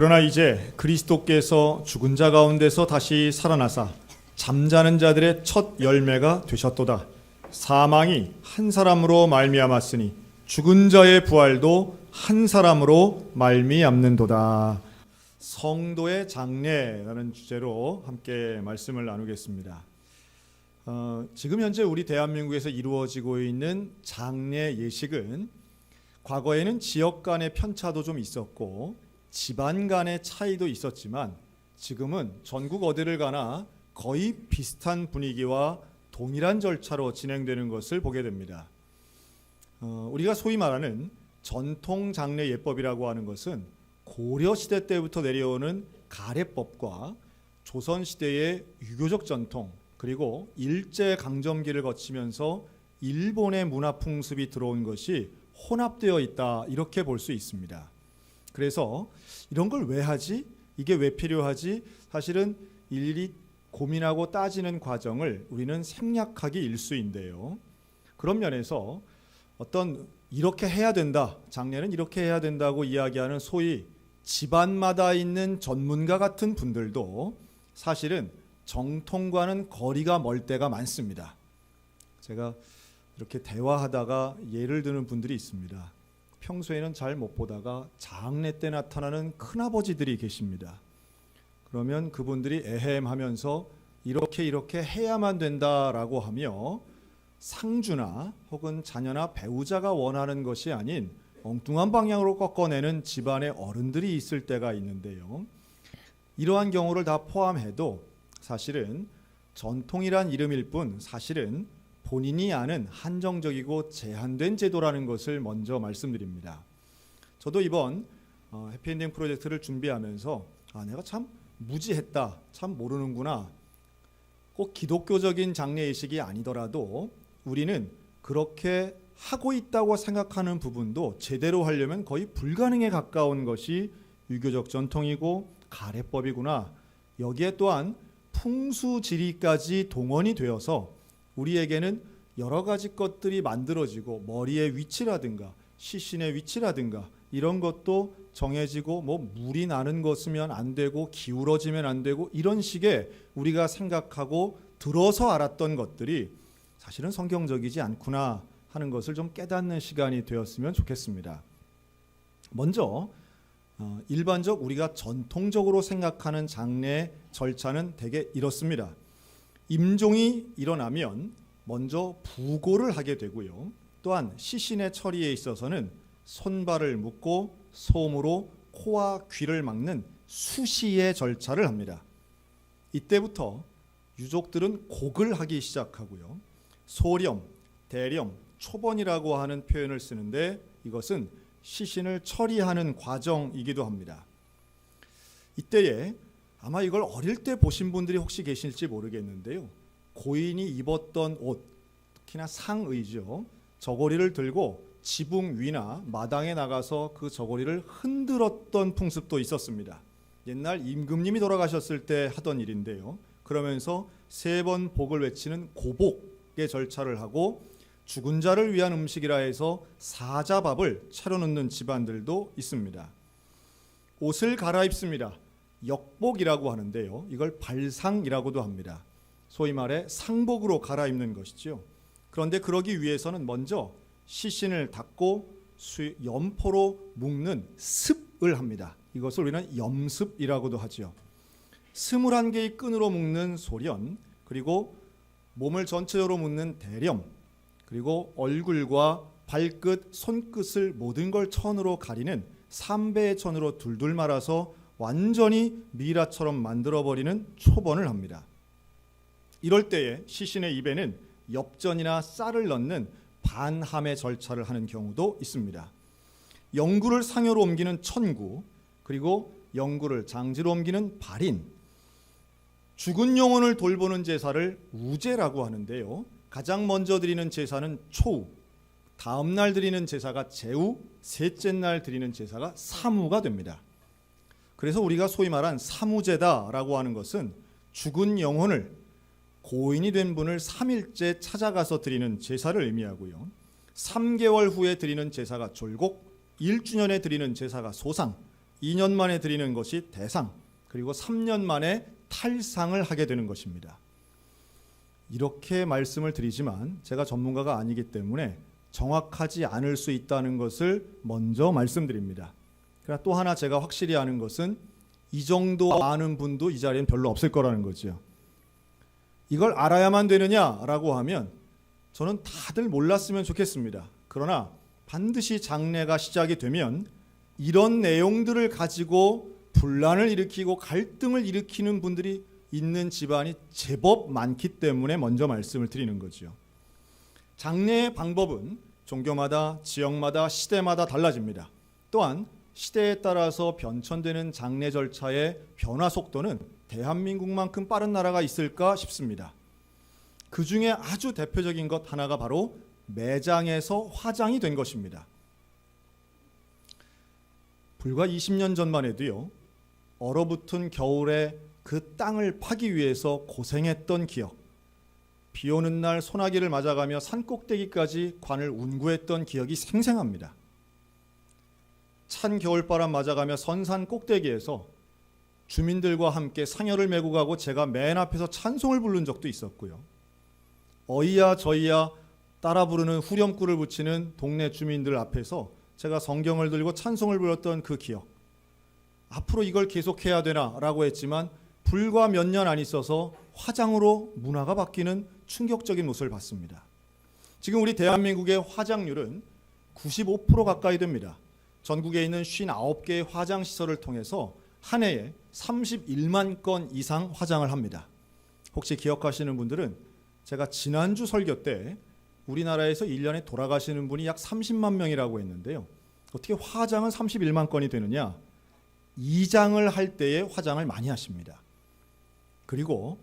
그러나 이제 그리스도께서 죽은 자 가운데서 다시 살아나사 잠자는 자들의 첫 열매가 되셨도다. 사망이 한 사람으로 말미암았으니 죽은 자의 부활도 한 사람으로 말미암는도다. 성도의 장례라는 주제로 함께 말씀을 나누겠습니다. 지금 현재 우리 대한민국에서 이루어지고 있는 장례 예식은 과거에는 지역 간의 편차도 좀 있었고 집안 간의 차이도 있었지만 지금은 전국 어디를 가나 거의 비슷한 분위기와 동일한 절차로 진행되는 것을 보게 됩니다. 우리가 소위 말하는 전통 장례 예법이라고 하는 것은 고려 시대 때부터 내려오는 가례법과 조선 시대의 유교적 전통 그리고 일제 강점기를 거치면서 일본의 문화 풍습이 들어온 것이 혼합되어 있다 이렇게 볼 수 있습니다. 그래서 이런 걸 왜 하지? 이게 왜 필요하지? 사실은 일일이 고민하고 따지는 과정을 우리는 생략하기 일쑤인데요. 그런 면에서 어떤 이렇게 해야 된다, 장례는 이렇게 해야 된다고 이야기하는 소위 집안마다 있는 전문가 같은 분들도 사실은 정통과는 거리가 멀 때가 많습니다. 제가 이렇게 대화하다가 예를 드는 분들이 있습니다. 평소에는 잘 못 보다가 장례 때 나타나는 큰아버지들이 계십니다. 그러면 그분들이 에헴하면서 이렇게 해야만 된다라고 하며 상주나 혹은 자녀나 배우자가 원하는 것이 아닌 엉뚱한 방향으로 꺾어내는 집안의 어른들이 있을 때가 있는데요. 이러한 경우를 다 포함해도 사실은 전통이란 이름일 뿐 사실은 본인이 아는 한정적이고 제한된 제도라는 것을 먼저 말씀드립니다. 저도 이번 해피엔딩 프로젝트를 준비하면서 내가 참 무지했다, 참 모르는구나. 꼭 기독교적인 장례 예식이 아니더라도 우리는 그렇게 하고 있다고 생각하는 부분도 제대로 하려면 거의 불가능에 가까운 것이 유교적 전통이고 가례법이구나. 여기에 또한 풍수지리까지 동원이 되어서 우리에게는 여러 가지 것들이 만들어지고 머리의 위치라든가 시신의 위치라든가 이런 것도 정해지고 물이 나는 것이면 안 되고 기울어지면 안 되고 이런 식의 우리가 생각하고 들어서 알았던 것들이 사실은 성경적이지 않구나 하는 것을 좀 깨닫는 시간이 되었으면 좋겠습니다. 먼저 일반적 우리가 전통적으로 생각하는 장례 절차는 대개 이렇습니다. 임종이 일어나면 먼저 부고를 하게 되고요. 또한 시신의 처리에 있어서는 손발을 묶고 솜으로 코와 귀를 막는 수시의 절차를 합니다. 이때부터 유족들은 곡을 하기 시작하고요. 소렴, 대렴, 초번이라고 하는 표현을 쓰는데 이것은 시신을 처리하는 과정이기도 합니다. 이때에 아마 이걸 어릴 때 보신 분들이 혹시 계실지 모르겠는데요. 고인이 입었던 옷, 특히나 상의죠. 저고리를 들고 지붕 위나 마당에 나가서 그 저고리를 흔들었던 풍습도 있었습니다. 옛날 임금님이 돌아가셨을 때 하던 일인데요. 그러면서 3번 복을 외치는 고복의 절차를 하고 죽은 자를 위한 음식이라 해서 사자밥을 차려놓는 집안들도 있습니다. 옷을 갈아입습니다. 역복이라고 하는데요. 이걸 발상이라고도 합니다. 소위 말해 상복으로 갈아입는 것이죠. 그런데 그러기 위해서는 먼저 시신을 닦고 염포로 묶는 습을 합니다. 이것을 우리는 염습이라고도 하죠. 21개의 끈으로 묶는 소련, 그리고 몸을 전체적으로 묶는 대렴, 그리고 얼굴과 발끝, 손끝을 모든 걸 천으로 가리는 3배의 천으로 둘둘 말아서 완전히 미라처럼 만들어버리는 초번을 합니다. 이럴 때에 시신의 입에는 엽전이나 쌀을 넣는 반함의 절차를 하는 경우도 있습니다. 영구를 상여로 옮기는 천구, 그리고 영구를 장지로 옮기는 발인, 죽은 영혼을 돌보는 제사를 우제라고 하는데요. 가장 먼저 드리는 제사는 초우, 다음 날 드리는 제사가 제우, 셋째 날 드리는 제사가 사무가 됩니다. 그래서 우리가 소위 말한 사무제다라고 하는 것은 죽은 영혼을 고인이 된 분을 3일째 찾아가서 드리는 제사를 의미하고요. 3개월 후에 드리는 제사가 졸곡, 1주년에 드리는 제사가 소상, 2년 만에 드리는 것이 대상, 그리고 3년 만에 탈상을 하게 되는 것입니다. 이렇게 말씀을 드리지만 제가 전문가가 아니기 때문에 정확하지 않을 수 있다는 것을 먼저 말씀드립니다. 그러나 또 하나 제가 확실히 아는 것은 이 정도 아는 분도 이 자리엔 별로 없을 거라는 거죠. 이걸 알아야만 되느냐라고 하면 저는 다들 몰랐으면 좋겠습니다. 그러나 반드시 장례가 시작이 되면 이런 내용들을 가지고 분란을 일으키고 갈등을 일으키는 분들이 있는 집안이 제법 많기 때문에 먼저 말씀을 드리는 거죠. 장례의 방법은 종교마다, 지역마다, 시대마다 달라집니다. 또한 시대에 따라서 변천되는 장례 절차의 변화 속도는 대한민국만큼 빠른 나라가 있을까 싶습니다. 그 중에 아주 대표적인 것 하나가 바로 매장에서 화장이 된 것입니다. 불과 20년 전만 해도요, 얼어붙은 겨울에 그 땅을 파기 위해서 고생했던 기억, 비 오는 날 소나기를 맞아가며 산꼭대기까지 관을 운구했던 기억이 생생합니다. 찬 겨울바람 맞아가며 선산 꼭대기에서 주민들과 함께 상여를 메고 가고 제가 맨 앞에서 찬송을 부른 적도 있었고요. 어이야 저이야 따라 부르는 후렴구를 붙이는 동네 주민들 앞에서 제가 성경을 들고 찬송을 불렀던 그 기억. 앞으로 이걸 계속해야 되나라고 했지만 불과 몇 년 안 있어서 화장으로 문화가 바뀌는 충격적인 모습을 봤습니다. 지금 우리 대한민국의 화장률은 95% 가까이 됩니다. 전국에 있는 59개의 화장시설을 통해서 한 해에 31만 건 이상 화장을 합니다. 혹시 기억하시는 분들은 제가 지난주 설교 때 우리나라에서 1년에 돌아가시는 분이 약 30만 명이라고 했는데요. 어떻게 화장은 31만 건이 되느냐? 이장을 할 때에 화장을 많이 하십니다. 그리고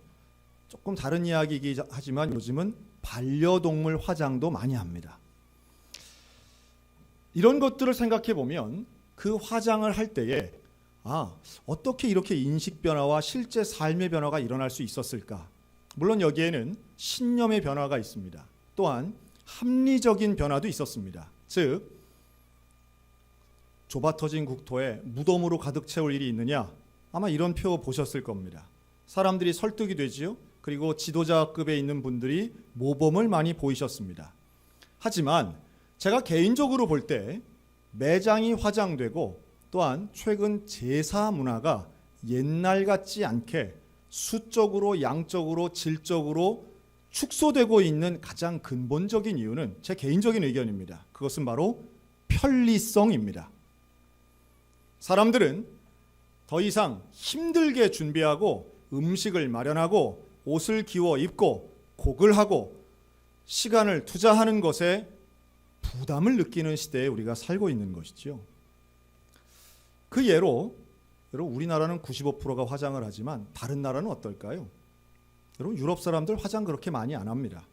조금 다른 이야기이긴 하지만 요즘은 반려동물 화장도 많이 합니다. 이런 것들을 생각해 보면 그 화장을 할 때에 어떻게 이렇게 인식 변화와 실제 삶의 변화가 일어날 수 있었을까? 물론 여기에는 신념의 변화가 있습니다. 또한 합리적인 변화도 있었습니다. 즉 좁아터진 국토에 무덤으로 가득 채울 일이 있느냐? 아마 이런 표 보셨을 겁니다. 사람들이 설득이 되지요. 그리고 지도자급에 있는 분들이 모범을 많이 보이셨습니다. 하지만 제가 개인적으로 볼 때 매장이 화장되고 또한 최근 제사 문화가 옛날 같지 않게 수적으로 양적으로 질적으로 축소되고 있는 가장 근본적인 이유는 제 개인적인 의견입니다. 그것은 바로 편리성입니다. 사람들은 더 이상 힘들게 준비하고 음식을 마련하고 옷을 기워 입고 곡을 하고 시간을 투자하는 것에 부담을 느끼는 시대에 우리가 살고 있는 것이죠. 그 예로 여러분 우리나라는 95%가 화장을 하지만 다른 나라는 어떨까요? 여러분 유럽 사람들 화장 그렇게 많이 안 합니다.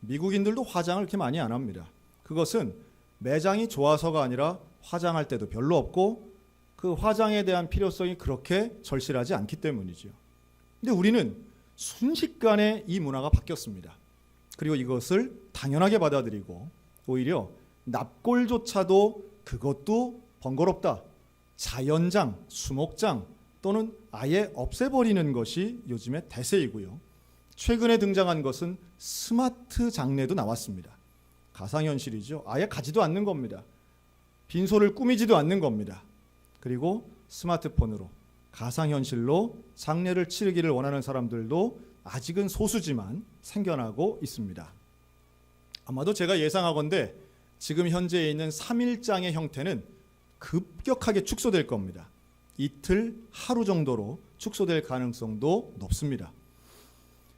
미국인들도 화장을 그렇게 많이 안 합니다. 그것은 매장이 좋아서가 아니라 화장할 때도 별로 없고 그 화장에 대한 필요성이 그렇게 절실하지 않기 때문이죠. 근데 우리는 순식간에 이 문화가 바뀌었습니다. 그리고 이것을 당연하게 받아들이고 오히려 납골조차도 그것도 번거롭다. 자연장, 수목장 또는 아예 없애버리는 것이 요즘의 대세이고요. 최근에 등장한 것은 스마트 장례도 나왔습니다. 가상현실이죠. 아예 가지도 않는 겁니다. 빈소를 꾸미지도 않는 겁니다. 그리고 스마트폰으로 가상현실로 장례를 치르기를 원하는 사람들도 아직은 소수지만 생겨나고 있습니다. 아마도 제가 예상하건대 지금 현재에 있는 3일장의 형태는 급격하게 축소될 겁니다. 이틀, 하루 정도로 축소될 가능성도 높습니다.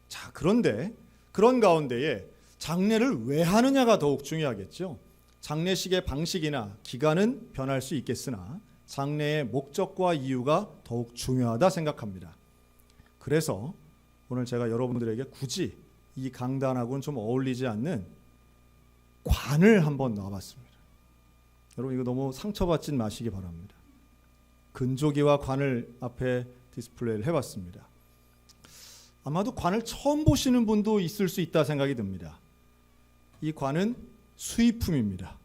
자, 그런데 그런 가운데에 장례를 왜 하느냐가 더욱 중요하겠죠. 장례식의 방식이나 기간은 변할 수 있겠으나 장례의 목적과 이유가 더욱 중요하다 생각합니다. 그래서 오늘 제가 여러분들에게 굳이 이 강단하고는 좀 어울리지 않는 관을 한번 놔봤습니다. 여러분 이거 너무 상처받지 마시기 바랍니다. 근조기와 관을 앞에 디스플레이를 해봤습니다. 아마도 관을 처음 보시는 분도 있을 수 있다 생각이 듭니다. 이 관은 수입품입니다.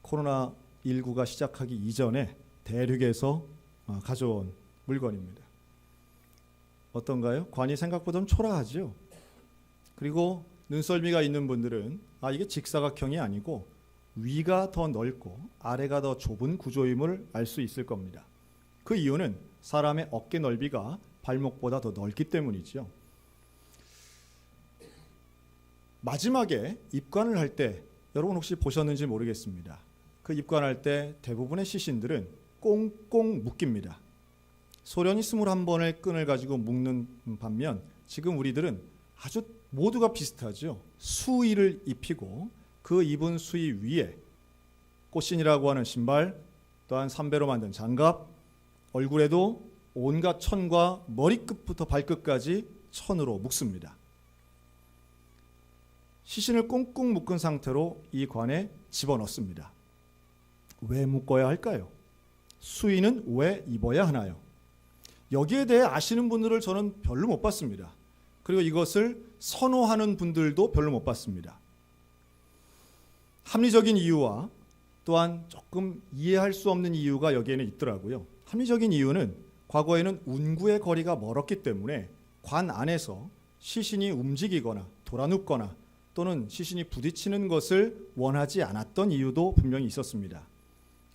코로나 인구가 시작하기 이전에 대륙에서 가져온 물건입니다. 어떤가요? 관이 생각보다 좀 초라하죠. 그리고 눈썰미가 있는 분들은 이게 직사각형이 아니고 위가 더 넓고 아래가 더 좁은 구조임을 알 수 있을 겁니다. 그 이유는 사람의 어깨 넓이가 발목보다 더 넓기 때문이죠. 마지막에 입관을 할 때 여러분 혹시 보셨는지 모르겠습니다. 그 입관할 때 대부분의 시신들은 꽁꽁 묶입니다. 소련이 21번의 끈을 가지고 묶는 반면 지금 우리들은 아주 모두가 비슷하죠. 수의를 입히고 그 입은 수의 위에 꽃신이라고 하는 신발, 또한 삼배로 만든 장갑, 얼굴에도 온갖 천과 머리끝부터 발끝까지 천으로 묶습니다. 시신을 꽁꽁 묶은 상태로 이 관에 집어넣습니다. 왜 묶어야 할까요? 수의는 왜 입어야 하나요? 여기에 대해 아시는 분들을 저는 별로 못 봤습니다. 그리고 이것을 선호하는 분들도 별로 못 봤습니다. 합리적인 이유와 또한 조금 이해할 수 없는 이유가 여기에는 있더라고요. 합리적인 이유는 과거에는 운구의 거리가 멀었기 때문에 관 안에서 시신이 움직이거나 돌아눕거나 또는 시신이 부딪히는 것을 원하지 않았던 이유도 분명히 있었습니다.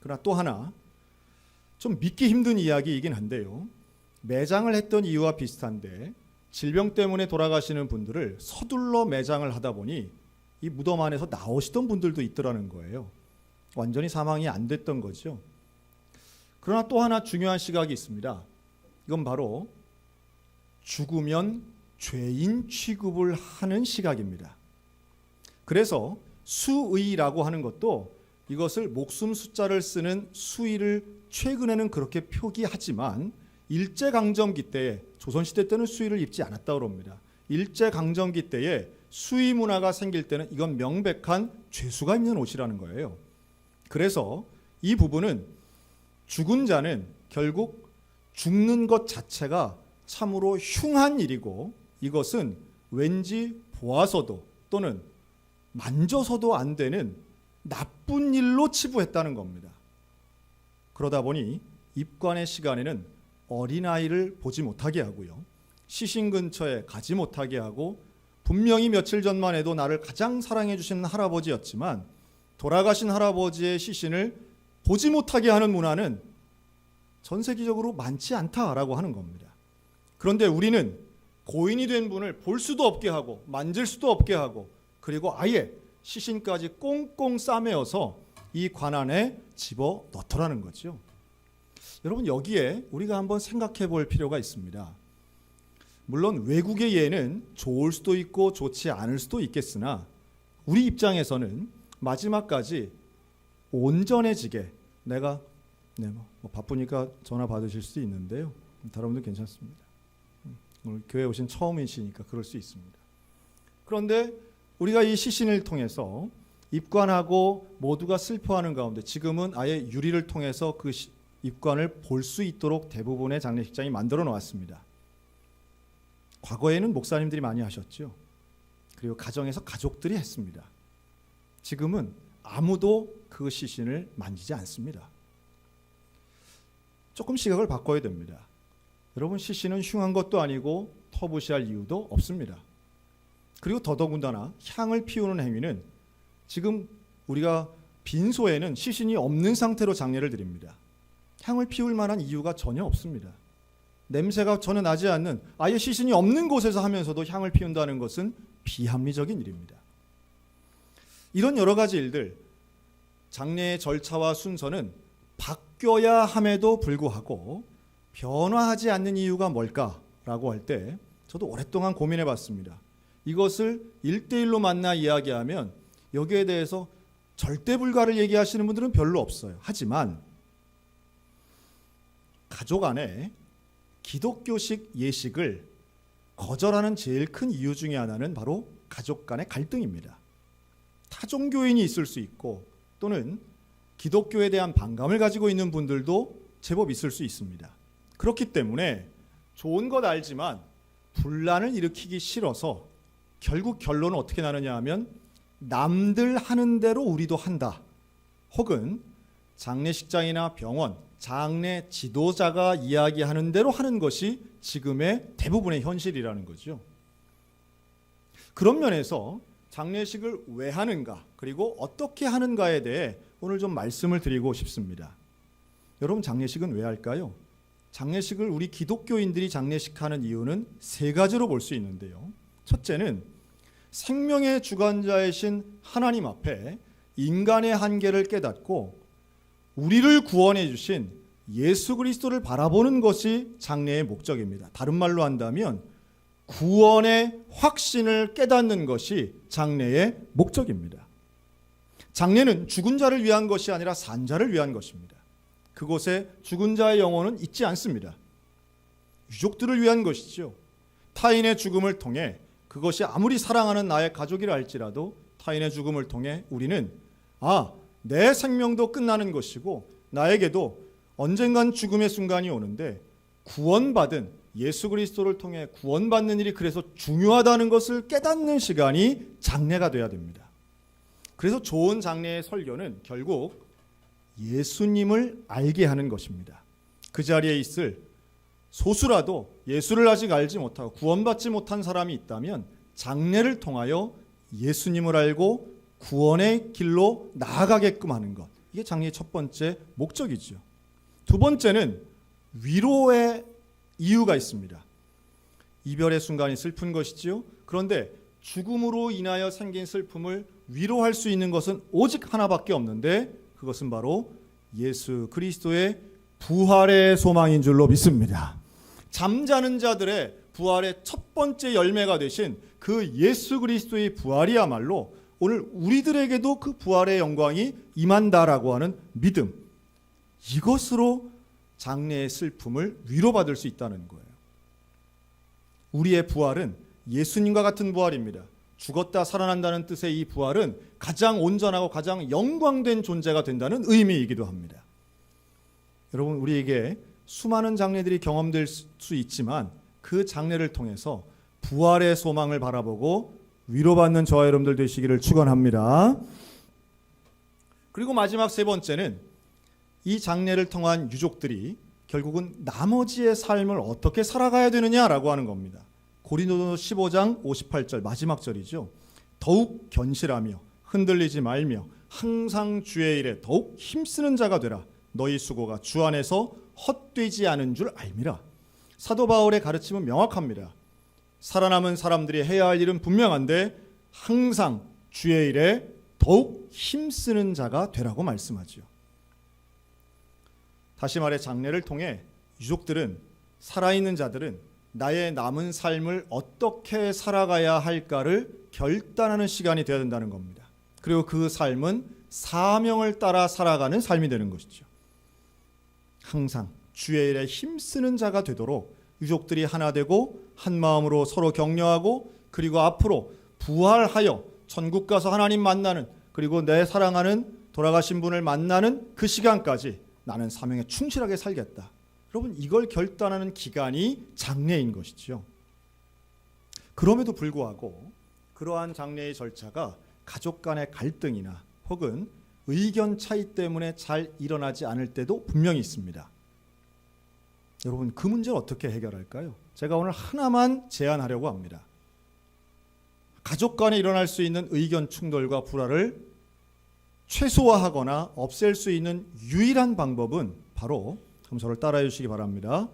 그러나 또 하나 좀 믿기 힘든 이야기이긴 한데요. 매장을 했던 이유와 비슷한데 질병 때문에 돌아가시는 분들을 서둘러 매장을 하다 보니 이 무덤 안에서 나오시던 분들도 있더라는 거예요. 완전히 사망이 안 됐던 거죠. 그러나 또 하나 중요한 시각이 있습니다. 이건 바로 죽으면 죄인 취급을 하는 시각입니다. 그래서 수의라고 하는 것도 이것을 목숨 숫자를 쓰는 수의를 최근에는 그렇게 표기하지만 일제강점기 때에 조선시대 때는 수의를 입지 않았다고 합니다. 일제강점기 때에 수의 문화가 생길 때는 이건 명백한 죄수가 입는 옷이라는 거예요. 그래서 이 부분은 죽은 자는 결국 죽는 것 자체가 참으로 흉한 일이고 이것은 왠지 보아서도 또는 만져서도 안 되는 나쁜 일로 치부했다는 겁니다. 그러다 보니 입관의 시간에는 어린아이를 보지 못하게 하고요. 시신 근처에 가지 못하게 하고 분명히 며칠 전만 해도 나를 가장 사랑해 주시는 할아버지였지만 돌아가신 할아버지의 시신을 보지 못하게 하는 문화는 전 세계적으로 많지 않다라고 하는 겁니다. 그런데 우리는 고인이 된 분을 볼 수도 없게 하고 만질 수도 없게 하고 그리고 아예 시신까지 꽁꽁 싸매어서 이 관 안에 집어 넣더라는 거죠. 여러분 여기에 우리가 한번 생각해 볼 필요가 있습니다. 물론 외국의 예는 좋을 수도 있고 좋지 않을 수도 있겠으나 우리 입장에서는 마지막까지 온전해지게 내가 뭐 바쁘니까 전화 받으실 수도 있는데요. 다른 분들 괜찮습니다. 오늘 교회 오신 처음이시니까 그럴 수 있습니다. 그런데 우리가 이 시신을 통해서 입관하고 모두가 슬퍼하는 가운데 지금은 아예 유리를 통해서 그 입관을 볼 수 있도록 대부분의 장례식장이 만들어 놓았습니다. 과거에는 목사님들이 많이 하셨죠. 그리고 가정에서 가족들이 했습니다. 지금은 아무도 그 시신을 만지지 않습니다. 조금 시각을 바꿔야 됩니다. 여러분 시신은 흉한 것도 아니고 터부시할 이유도 없습니다. 그리고 더더군다나 향을 피우는 행위는 지금 우리가 빈소에는 시신이 없는 상태로 장례를 드립니다. 향을 피울 만한 이유가 전혀 없습니다. 냄새가 전혀 나지 않는 아예 시신이 없는 곳에서 하면서도 향을 피운다는 것은 비합리적인 일입니다. 이런 여러 가지 일들, 장례의 절차와 순서는 바뀌어야 함에도 불구하고 변화하지 않는 이유가 뭘까라고 할 때 저도 오랫동안 고민해 봤습니다. 이것을 1대1로 만나 이야기하면 여기에 대해서 절대 불가를 얘기하시는 분들은 별로 없어요. 하지만 가족 안에 기독교식 예식을 거절하는 제일 큰 이유 중에 하나는 바로 가족 간의 갈등입니다. 타종교인이 있을 수 있고 또는 기독교에 대한 반감을 가지고 있는 분들도 제법 있을 수 있습니다. 그렇기 때문에 좋은 것 알지만 분란을 일으키기 싫어서 결국 결론은 어떻게 나느냐 하면 남들 하는 대로 우리도 한다. 혹은 장례식장이나 병원, 장례 지도자가 이야기하는 대로 하는 것이 지금의 대부분의 현실이라는 거죠. 그런 면에서 장례식을 왜 하는가, 그리고 어떻게 하는가에 대해 오늘 좀 말씀을 드리고 싶습니다. 여러분, 장례식은 왜 할까요? 장례식을 우리 기독교인들이 장례식하는 이유는 세 가지로 볼 수 있는데요. 첫째는 생명의 주관자이신 하나님 앞에 인간의 한계를 깨닫고 우리를 구원해 주신 예수 그리스도를 바라보는 것이 장례의 목적입니다. 다른 말로 한다면 구원의 확신을 깨닫는 것이 장례의 목적입니다. 장례는 죽은 자를 위한 것이 아니라 산 자를 위한 것입니다. 그곳에 죽은 자의 영혼은 있지 않습니다. 유족들을 위한 것이죠. 타인의 죽음을 통해, 그것이 아무리 사랑하는 나의 가족이라 할지라도 타인의 죽음을 통해 우리는 내 생명도 끝나는 것이고 나에게도 언젠간 죽음의 순간이 오는데 구원받은 예수 그리스도를 통해 구원받는 일이 그래서 중요하다는 것을 깨닫는 시간이 장례가 돼야 됩니다. 그래서 좋은 장례의 설교는 결국 예수님을 알게 하는 것입니다. 그 자리에 있을 소수라도 예수를 아직 알지 못하고 구원받지 못한 사람이 있다면 장례를 통하여 예수님을 알고 구원의 길로 나아가게끔 하는 것, 이게 장례의 첫 번째 목적이죠. 두 번째는 위로의 이유가 있습니다. 이별의 순간이 슬픈 것이지요. 그런데 죽음으로 인하여 생긴 슬픔을 위로할 수 있는 것은 오직 하나밖에 없는데 그것은 바로 예수 그리스도의 부활의 소망인 줄로 믿습니다. 잠자는 자들의 부활의 첫 번째 열매가 되신 그 예수 그리스도의 부활이야말로 오늘 우리들에게도 그 부활의 영광이 임한다라고 하는 믿음, 이것으로 장례의 슬픔을 위로받을 수 있다는 거예요. 우리의 부활은 예수님과 같은 부활입니다. 죽었다 살아난다는 뜻의 이 부활은 가장 온전하고 가장 영광된 존재가 된다는 의미이기도 합니다. 여러분, 우리에게 수많은 장례들이 경험될 수 있지만 그 장례를 통해서 부활의 소망을 바라보고 위로받는 저와 여러분들 되시기를 축원합니다. 그리고 마지막 세 번째는 이 장례를 통한 유족들이 결국은 나머지의 삶을 어떻게 살아가야 되느냐라고 하는 겁니다. 고린도서 15장 58절 마지막 절이죠. 더욱 견실하며 흔들리지 말며 항상 주의 일에 더욱 힘쓰는 자가 되라. 너희 수고가 주 안에서 헛되지 않은 줄 알미라. 사도 바울의 가르침은 명확합니다. 살아남은 사람들이 해야 할 일은 분명한데 항상 주의 일에 더욱 힘쓰는 자가 되라고 말씀하죠. 다시 말해 장례를 통해 유족들은, 살아있는 자들은 나의 남은 삶을 어떻게 살아가야 할까를 결단하는 시간이 되어야 된다는 겁니다. 그리고 그 삶은 사명을 따라 살아가는 삶이 되는 것이죠. 항상 주의 일에 힘쓰는 자가 되도록 유족들이 하나 되고 한 마음으로 서로 격려하고, 그리고 앞으로 부활하여 천국 가서 하나님 만나는, 그리고 내 사랑하는 돌아가신 분을 만나는 그 시간까지 나는 사명에 충실하게 살겠다. 여러분, 이걸 결단하는 기간이 장례인 것이죠. 그럼에도 불구하고 그러한 장례의 절차가 가족 간의 갈등이나 혹은 의견 차이 때문에 잘 일어나지 않을 때도 분명히 있습니다. 여러분, 그 문제를 어떻게 해결할까요? 제가 오늘 하나만 제안하려고 합니다. 가족 간에 일어날 수 있는 의견 충돌과 불화를 최소화하거나 없앨 수 있는 유일한 방법은 바로, 그럼 저를 따라해 주시기 바랍니다.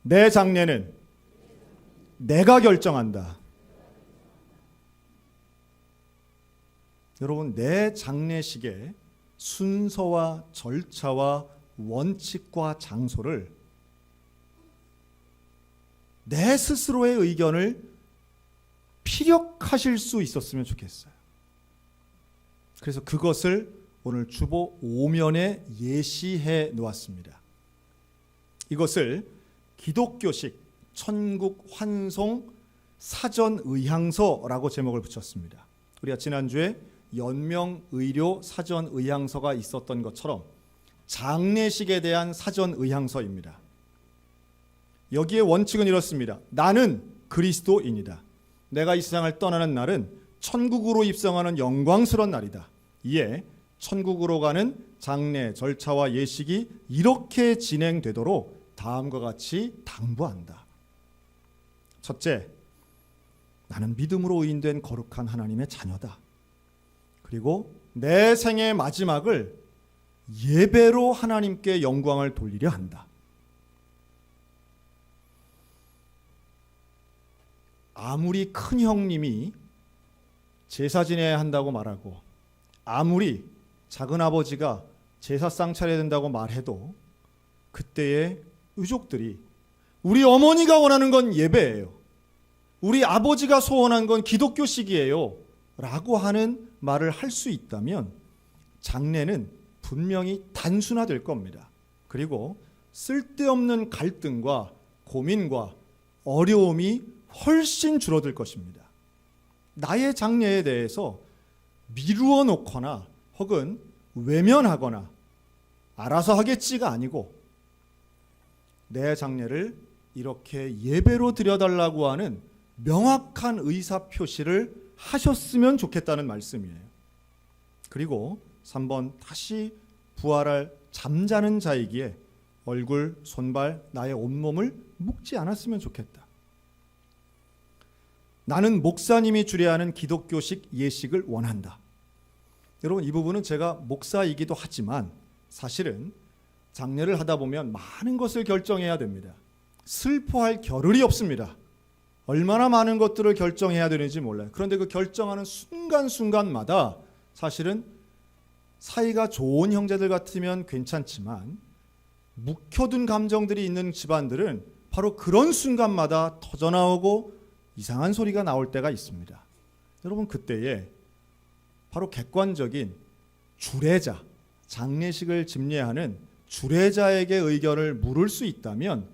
내 장례는 내가 결정한다. 여러분, 내 장례식의 순서와 절차와 원칙과 장소를 내 스스로의 의견을 피력하실 수 있었으면 좋겠어요. 그래서 그것을 오늘 주보 5면에 예시해 놓았습니다. 이것을 기독교식 천국 환송 사전 의향서라고 제목을 붙였습니다. 우리가 지난주에 연명 의료 사전 의향서가 있었던 것처럼 장례식에 대한 사전 의향서입니다. 여기에 원칙은 이렇습니다. 나는 그리스도인이다. 내가 이 세상을 떠나는 날은 천국으로 입성하는 영광스러운 날이다. 이에 천국으로 가는 장례 절차와 예식이 이렇게 진행되도록 다음과 같이 당부한다. 첫째, 나는 믿음으로 의인된 거룩한 하나님의 자녀다. 그리고 내 생의 마지막을 예배로 하나님께 영광을 돌리려 한다. 아무리 큰 형님이 제사 지내야 한다고 말하고 아무리 작은 아버지가 제사상 차려야 된다고 말해도 그때의 유족들이 우리 어머니가 원하는 건 예배예요. 우리 아버지가 소원한 건 기독교식이에요. 라고 하는 말을 할 수 있다면 장례는 분명히 단순화될 겁니다. 그리고 쓸데없는 갈등과 고민과 어려움이 훨씬 줄어들 것입니다. 나의 장례에 대해서 미루어 놓거나 혹은 외면하거나 알아서 하겠지가 아니고 내 장례를 이렇게 예배로 드려달라고 하는 명확한 의사표시를 하셨으면 좋겠다는 말씀이에요. 그리고 3번, 다시 부활할 잠자는 자이기에 얼굴, 손발, 나의 온몸을 묶지 않았으면 좋겠다. 나는 목사님이 주례하는 기독교식 예식을 원한다. 여러분, 이 부분은 제가 목사이기도 하지만 사실은 장례를 하다 보면 많은 것을 결정해야 됩니다. 슬퍼할 겨를이 없습니다. 얼마나 많은 것들을 결정해야 되는지 몰라요. 그런데 그 결정하는 순간순간마다 사실은 사이가 좋은 형제들 같으면 괜찮지만 묵혀둔 감정들이 있는 집안들은 바로 그런 순간마다 터져나오고 이상한 소리가 나올 때가 있습니다. 여러분, 그때에 바로 객관적인 주례자, 장례식을 집례하는 주례자에게 의견을 물을 수 있다면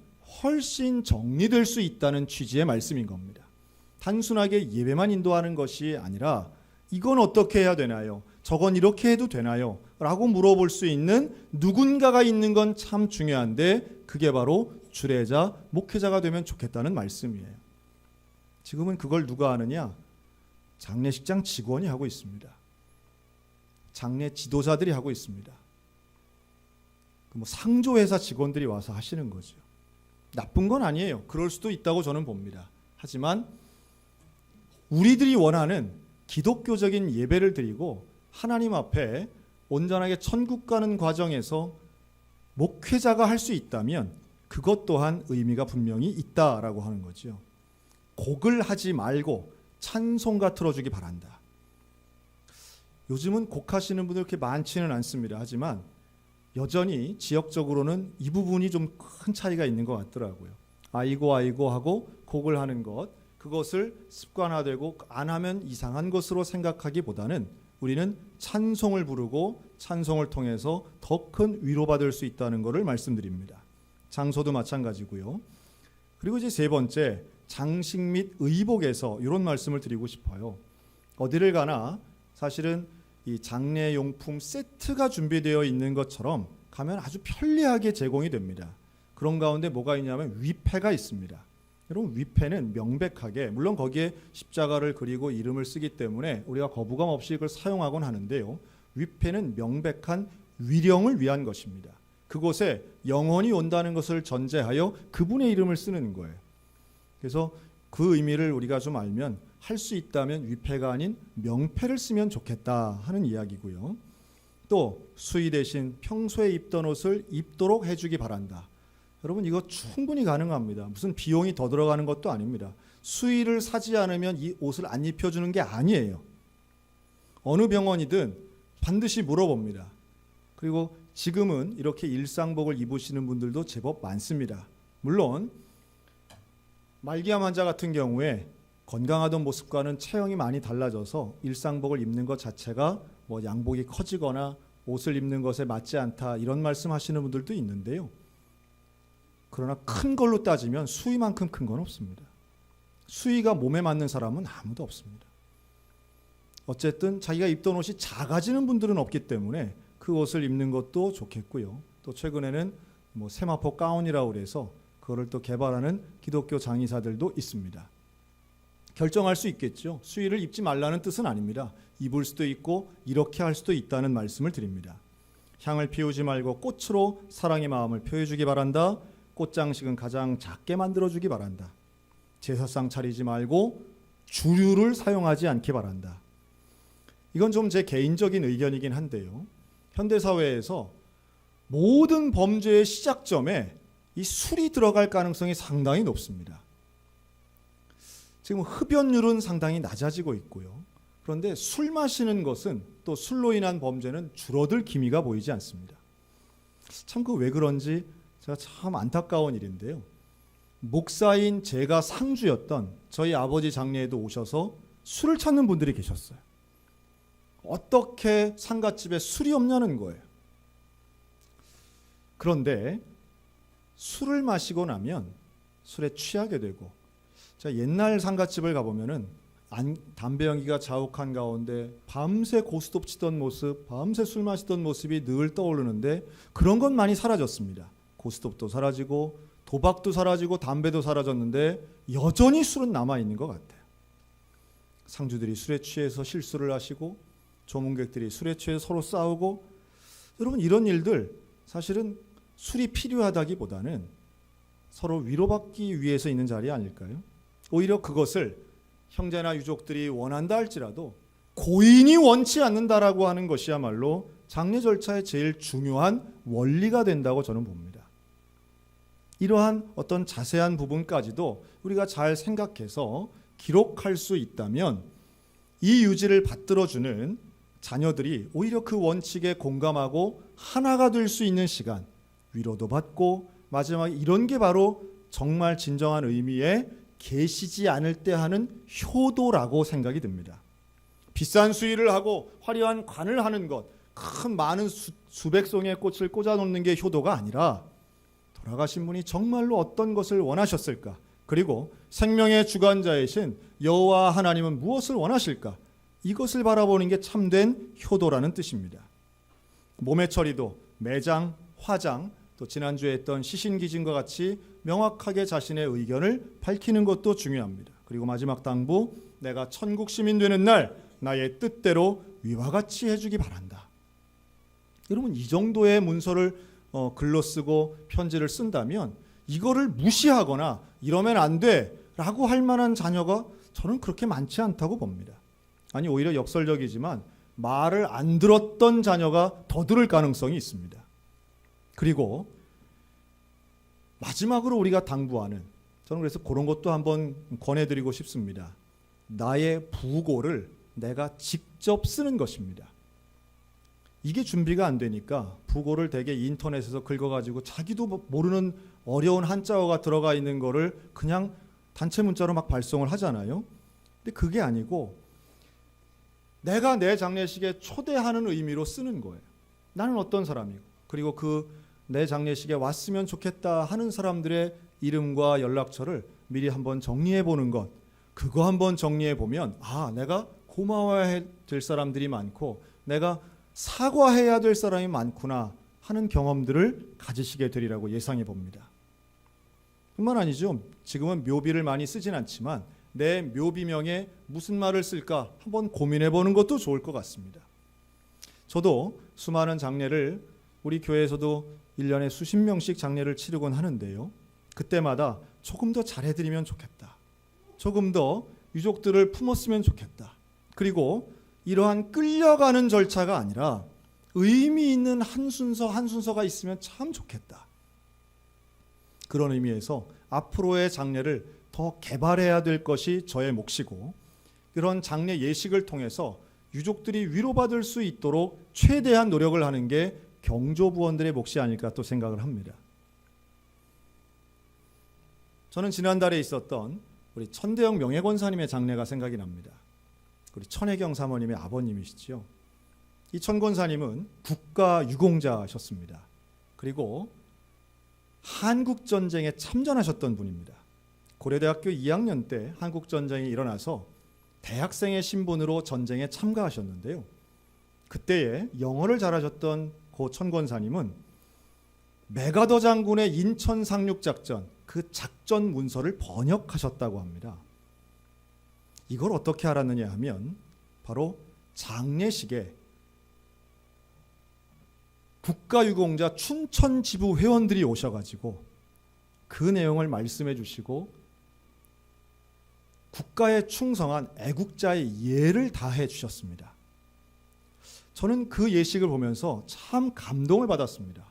훨씬 정리될 수 있다는 취지의 말씀인 겁니다. 단순하게 예배만 인도하는 것이 아니라 이건 어떻게 해야 되나요? 저건 이렇게 해도 되나요? 라고 물어볼 수 있는 누군가가 있는 건 참 중요한데 그게 바로 주례자, 목회자가 되면 좋겠다는 말씀이에요. 지금은 그걸 누가 하느냐? 장례식장 직원이 하고 있습니다. 장례 지도자들이 하고 있습니다. 상조회사 직원들이 와서 하시는 거죠. 나쁜 건 아니에요. 그럴 수도 있다고 저는 봅니다. 하지만 우리들이 원하는 기독교적인 예배를 드리고 하나님 앞에 온전하게 천국 가는 과정에서 목회자가 할 수 있다면 그것 또한 의미가 분명히 있다라고 하는 거죠. 곡을 하지 말고 찬송가 틀어주기 바란다. 요즘은 곡하시는 분들 그렇게 많지는 않습니다. 하지만 여전히 지역적으로는 이 부분이 좀 큰 차이가 있는 것 같더라고요. 아이고 아이고 하고 곡을 하는 것, 그것을 습관화되고 안 하면 이상한 것으로 생각하기보다는 우리는 찬송을 부르고 찬송을 통해서 더 큰 위로받을 수 있다는 것을 말씀드립니다. 장소도 마찬가지고요. 그리고 이제 세 번째, 장식 및 의복에서 이런 말씀을 드리고 싶어요. 어디를 가나 사실은 이 장례용품 세트가 준비되어 있는 것처럼 가면 아주 편리하게 제공이 됩니다. 그런 가운데 뭐가 있냐면 위패가 있습니다. 여러분, 위패는 명백하게, 물론 거기에 십자가를 그리고 이름을 쓰기 때문에 우리가 거부감 없이 그걸 사용하곤 하는데요. 위패는 명백한 위령을 위한 것입니다. 그곳에 영혼이 온다는 것을 전제하여 그분의 이름을 쓰는 거예요. 그래서 그 의미를 우리가 좀 알면 할 수 있다면 위패가 아닌 명패를 쓰면 좋겠다 하는 이야기고요. 또 수의 대신 평소에 입던 옷을 입도록 해주기 바란다. 여러분, 이거 충분히 가능합니다. 무슨 비용이 더 들어가는 것도 아닙니다. 수의를 사지 않으면 이 옷을 안 입혀주는 게 아니에요. 어느 병원이든 반드시 물어봅니다. 그리고 지금은 이렇게 일상복을 입으시는 분들도 제법 많습니다. 물론 말기암 환자 같은 경우에 건강하던 모습과는 체형이 많이 달라져서 일상복을 입는 것 자체가 뭐 양복이 커지거나 옷을 입는 것에 맞지 않다 이런 말씀하시는 분들도 있는데요. 그러나 큰 걸로 따지면 수의만큼 큰 건 없습니다. 수의가 몸에 맞는 사람은 아무도 없습니다. 어쨌든 자기가 입던 옷이 작아지는 분들은 없기 때문에 그 옷을 입는 것도 좋겠고요. 또 최근에는 뭐 세마포 가운이라고 그래서 그거를 또 개발하는 기독교 장의사들도 있습니다. 결정할 수 있겠죠. 수의를 입지 말라는 뜻은 아닙니다. 입을 수도 있고 이렇게 할 수도 있다는 말씀을 드립니다. 향을 피우지 말고 꽃으로 사랑의 마음을 표해주기 바란다. 꽃장식은 가장 작게 만들어주기 바란다. 제사상 차리지 말고 주류를 사용하지 않기 바란다. 이건 좀 제 개인적인 의견이긴 한데요. 현대사회에서 모든 범죄의 시작점에 이 술이 들어갈 가능성이 상당히 높습니다. 지금 흡연율은 상당히 낮아지고 있고요. 그런데 술 마시는 것은 또 술로 인한 범죄는 줄어들 기미가 보이지 않습니다. 참 그 왜 그런지 제가 참 안타까운 일인데요. 목사인 제가 상주였던 저희 아버지 장례에도 오셔서 술을 찾는 분들이 계셨어요. 어떻게 상갓집에 술이 없냐는 거예요. 그런데 술을 마시고 나면 술에 취하게 되고, 제가 옛날 상갓집을 가보면은 담배 연기가 자욱한 가운데 밤새 고스톱 치던 모습, 밤새 술 마시던 모습이 늘 떠오르는데 그런 건 많이 사라졌습니다. 고스톱도 사라지고 도박도 사라지고 담배도 사라졌는데 여전히 술은 남아있는 것 같아요. 상주들이 술에 취해서 실수를 하시고 조문객들이 술에 취해서 서로 싸우고, 여러분 이런 일들 사실은 술이 필요하다기보다는 서로 위로받기 위해서 있는 자리 아닐까요? 오히려 그것을 형제나 유족들이 원한다 할지라도 고인이 원치 않는다라고 하는 것이야말로 장례 절차의 제일 중요한 원리가 된다고 저는 봅니다. 이러한 어떤 자세한 부분까지도 우리가 잘 생각해서 기록할 수 있다면 이 유지를 받들어주는 자녀들이 오히려 그 원칙에 공감하고 하나가 될 수 있는 시간, 위로도 받고 마지막에 이런 게 바로 정말 진정한 의미의 계시지 않을 때 하는 효도라고 생각이 듭니다. 비싼 수의를 하고 화려한 관을 하는 것, 큰 많은 수백 송이의 꽃을 꽂아 놓는 게 효도가 아니라 돌아가신 분이 정말로 어떤 것을 원하셨을까? 그리고 생명의 주관자이신 여호와 하나님은 무엇을 원하실까? 이것을 바라보는 게 참된 효도라는 뜻입니다. 몸의 처리도 매장, 화장, 또 지난주에 했던 시신기진과 같이 명확하게 자신의 의견을 밝히는 것도 중요합니다. 그리고 마지막 당부, 내가 천국 시민 되는 날 나의 뜻대로 위와 같이 해주기 바란다. 여러분 이 정도의 문서를 글로 쓰고 편지를 쓴다면 이거를 무시하거나 이러면 안 돼 라고 할 만한 자녀가 저는 그렇게 많지 않다고 봅니다. 아니 오히려 역설적이지만 말을 안 들었던 자녀가 더 들을 가능성이 있습니다. 그리고 마지막으로 우리가 당부하는, 저는 그래서 그런 것도 한번 권해드리고 싶습니다. 나의 부고를 내가 직접 쓰는 것입니다. 이게 준비가 안 되니까 부고를 되게 인터넷에서 긁어가지고 자기도 모르는 어려운 한자어가 들어가 있는 거를 그냥 단체 문자로 막 발송을 하잖아요. 근데 그게 아니고 내가 내 장례식에 초대하는 의미로 쓰는 거예요. 나는 어떤 사람이고, 그리고 그 내 장례식에 왔으면 좋겠다 하는 사람들의 이름과 연락처를 미리 한번 정리해 보는 것, 그거 한번 정리해 보면 내가 고마워해야 될 사람들이 많고 내가 사과해야 될 사람이 많구나 하는 경험들을 가지시게 되리라고 예상해 봅니다. 뿐만 아니죠. 지금은 묘비를 많이 쓰진 않지만 내 묘비명에 무슨 말을 쓸까 한번 고민해 보는 것도 좋을 것 같습니다. 저도 수많은 장례를 우리 교회에서도 1년에 수십 명씩 장례를 치르곤 하는데요. 그때마다 조금 더 잘해드리면 좋겠다. 조금 더 유족들을 품었으면 좋겠다. 그리고 이러한 끌려가는 절차가 아니라 의미 있는 한 순서가 있으면 참 좋겠다. 그런 의미에서 앞으로의 장례를 더 개발해야 될 것이 저의 몫이고, 그런 장례 예식을 통해서 유족들이 위로받을 수 있도록 최대한 노력을 하는 게 경조부원들의 몫이 아닐까 또 생각을 합니다. 저는 지난달에 있었던 우리 천대영 명예권사님의 장례가 생각이 납니다. 우리 천혜경 사모님의 아버님이시죠. 이 천권사님은 국가유공자셨습니다. 그리고 한국전쟁에 참전하셨던 분입니다. 고려대학교 2학년 때 한국전쟁이 일어나서 대학생의 신분으로 전쟁에 참가하셨는데요. 그때에 영어를 잘하셨던 고 천권사님은 메가더 장군의 인천 상륙작전, 그 작전 문서를 번역하셨다고 합니다. 이걸 어떻게 알았느냐 하면 바로 장례식에 국가유공자 춘천지부 회원들이 오셔가지고 그 내용을 말씀해 주시고 국가에 충성한 애국자의 예를 다해 주셨습니다. 저는 그 예식을 보면서 참 감동을 받았습니다.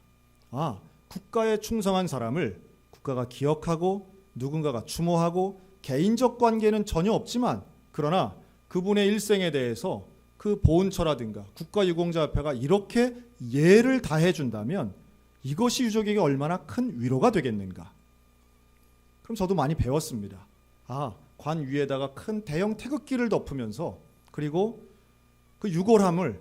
아, 국가에 충성한 사람을 국가가 기억하고 누군가가 추모하고 개인적 관계는 전혀 없지만 그러나 그분의 일생에 대해서 그 보훈처라든가 국가유공자협회가 이렇게 예를 다해 준다면 이것이 유족에게 얼마나 큰 위로가 되겠는가. 그럼 저도 많이 배웠습니다. 아, 관 위에다가 큰 대형 태극기를 덮으면서 그리고 그 유골함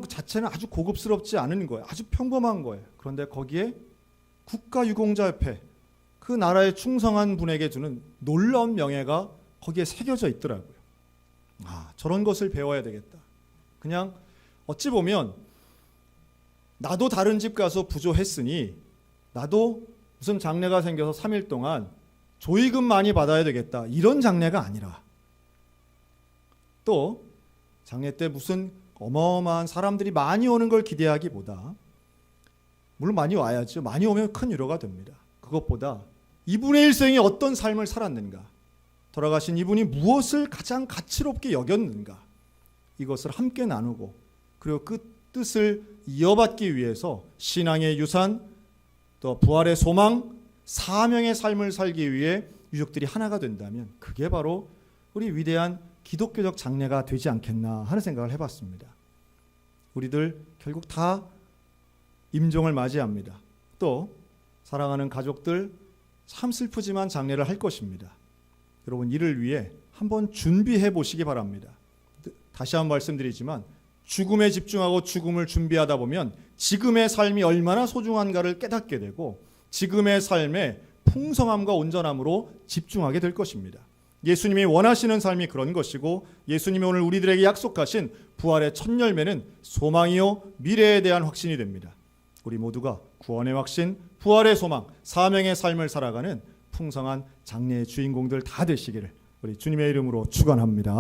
그 자체는 아주 고급스럽지 않은 거예요. 아주 평범한 거예요. 그런데 거기에 국가유공자협회 그 나라에 충성한 분에게 주는 놀라운 명예가 거기에 새겨져 있더라고요. 아, 저런 것을 배워야 되겠다. 그냥 어찌 보면 나도 다른 집 가서 부조했으니 나도 무슨 장례가 생겨서 3일 동안 조의금 많이 받아야 되겠다. 이런 장례가 아니라 또 장례 때 무슨 어마어마한 사람들이 많이 오는 걸 기대하기보다 물론 많이 와야죠. 많이 오면 큰 위로가 됩니다. 그것보다 이분의 일생이 어떤 삶을 살았는가, 돌아가신 이분이 무엇을 가장 가치롭게 여겼는가, 이것을 함께 나누고 그리고 그 뜻을 이어받기 위해서 신앙의 유산, 또 부활의 소망, 사명의 삶을 살기 위해 유족들이 하나가 된다면 그게 바로 우리 위대한 기독교적 장례가 되지 않겠나 하는 생각을 해봤습니다. 우리들 결국 다 임종을 맞이합니다. 또 사랑하는 가족들 참 슬프지만 장례를 할 것입니다. 여러분 이를 위해 한번 준비해 보시기 바랍니다. 다시 한번 말씀드리지만 죽음에 집중하고 죽음을 준비하다 보면 지금의 삶이 얼마나 소중한가를 깨닫게 되고 지금의 삶의 풍성함과 온전함으로 집중하게 될 것입니다. 예수님이 원하시는 삶이 그런 것이고 예수님이 오늘 우리들에게 약속하신 부활의 첫 열매는 소망이요 미래에 대한 확신이 됩니다. 우리 모두가 구원의 확신, 부활의 소망, 사명의 삶을 살아가는 풍성한 장래의 주인공들 다 되시기를 우리 주님의 이름으로 축원합니다.